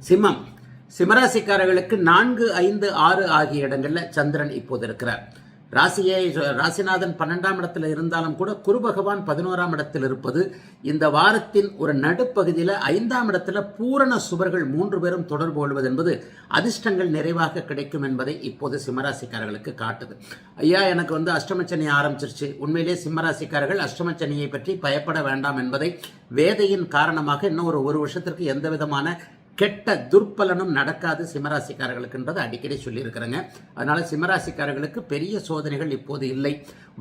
சிம்மம் சிம்மராசிக்காரர்களுக்கு 4, 5, 6 ஆகிய இடங்கள்ல சந்திரன் இப்போது இருக்கிறார். ராசிநாதன் 12ஆம் இடத்துல இருந்தாலும் கூட குரு பகவான் 11ஆம் இடத்தில் இருப்பது இந்த வாரத்தின் ஒரு நடுப்பகுதியில் 5ஆம் இடத்துல பூரண சுபர்கள் 3 பேரும் தொடர்பு கொள்வது என்பது அதிர்ஷ்டங்கள் நிறைவாக கிடைக்கும் என்பதை இப்போது சிம்மராசிக்காரர்களுக்கு காட்டுது. ஐயா, எனக்கு அஷ்டமச்சனி ஆரம்பிச்சிருச்சு. உண்மையிலே சிம்மராசிக்காரர்கள் அஷ்டமச்சனியை பற்றி பயப்பட வேண்டாம் என்பதை வேதையின் காரணமாக இன்னும் ஒரு வருஷத்திற்கு எந்த விதமான கெட்ட துர்பலனும் நடக்காது சிம்மராசிக்காரர்களுக்குன்றது அடிக்கடி சொல்லியிருக்கிறேங்க. அதனால சிம்மராசிக்காரர்களுக்கு பெரிய சோதனைகள் இப்போது இல்லை.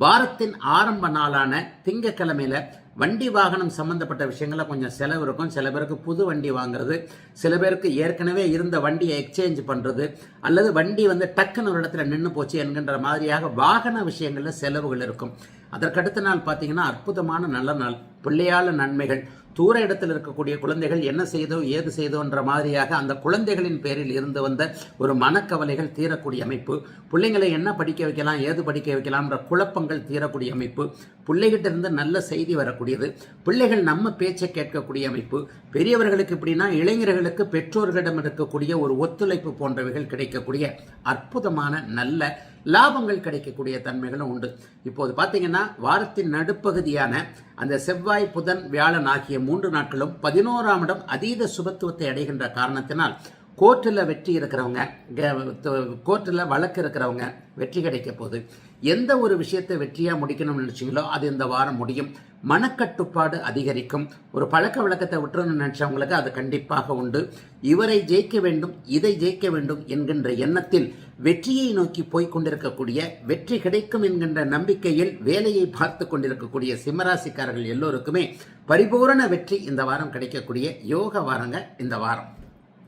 வாரத்தின் ஆரம்ப நாளான திங்கக்கிழமையில வண்டி வாகனம் சம்பந்தப்பட்ட விஷயங்கள கொஞ்சம் செலவு இருக்கும். சில பேருக்கு புது வண்டி வாங்குறது, சில பேருக்கு ஏற்கனவே இருந்த வண்டியை எக்ஸ்சேஞ்ச் பண்றது, அல்லது வண்டி டக்குன்னு ஒரு இடத்துல நின்று போச்சு என்கின்ற மாதிரியாக வாகன விஷயங்கள்ல செலவுகள் இருக்கும். அதற்கடுத்த நாள் பார்த்தீங்கன்னா அற்புதமான நல்ல நாள், பிள்ளையால நன்மைகள், தூர இடத்தில் இருக்கக்கூடிய குழந்தைகள் என்ன செய்தோ ஏது செய்தோன்ற மாதிரியாக அந்த குழந்தைகளின் பேரில் இருந்து வந்த ஒரு மனக்கவலைகள் தீரக்கூடிய அமைப்பு, பிள்ளைங்களை என்ன படிக்க வைக்கலாம் ஏது படிக்க வைக்கலாம்ன்ற குழப்பங்கள் தீரக்கூடிய அமைப்பு, பிள்ளைகிட்ட இருந்து நல்ல செய்தி வரக்கூடியது, பிள்ளைகள் நம்ம பேச்சை கேட்கக்கூடிய அமைப்பு, பெரியவர்களுக்கு இப்படின்னா இளைஞர்களுக்கு பெற்றோர்களிடம் இருக்கக்கூடிய ஒரு ஒத்துழைப்பு போன்றவைகள் கிடைக்கக்கூடிய அற்புதமான நல்ல லாபங்கள் கிடைக்கக்கூடிய தன்மைகளும் உண்டு. இப்போது பார்த்தீங்கன்னா வாரத்தின் நடுப்பகுதியான அந்த செவ்வாய், புதன், வியாழன் ஆகிய 3 நாட்களும் 11ஆம் இடம் அதீத சுபத்துவத்தை அடைகின்ற காரணத்தினால் கோர்ட்டில் வெற்றி இருக்கிறவங்க, கோர்ட்டில் வழக்கு இருக்கிறவங்க வெற்றி கிடைக்க போகுது. எந்த ஒரு விஷயத்தை வெற்றியாக முடிக்கணும்னு நினைச்சீங்களோ அது இந்த வாரம் முடியும். மனக்கட்டுப்பாடு அதிகரிக்கும். ஒரு பழக்க வழக்கத்தை விட்டுறணும்னு நினைச்சவங்களுக்கு அது கண்டிப்பாக உண்டு. இவரை ஜெயிக்க வேண்டும், இதை ஜெயிக்க வேண்டும் என்கின்ற எண்ணத்தில் வெற்றியை நோக்கி போய்கொண்டிருக்கக்கூடிய, வெற்றி கிடைக்கும் என்கின்ற நம்பிக்கையில் வேலையை பார்த்து கொண்டிருக்கக்கூடிய சிம்மராசிக்காரர்கள் எல்லோருக்குமே பரிபூரண வெற்றி இந்த வாரம் கிடைக்கக்கூடிய யோக வாரங்க இந்த வாரம்.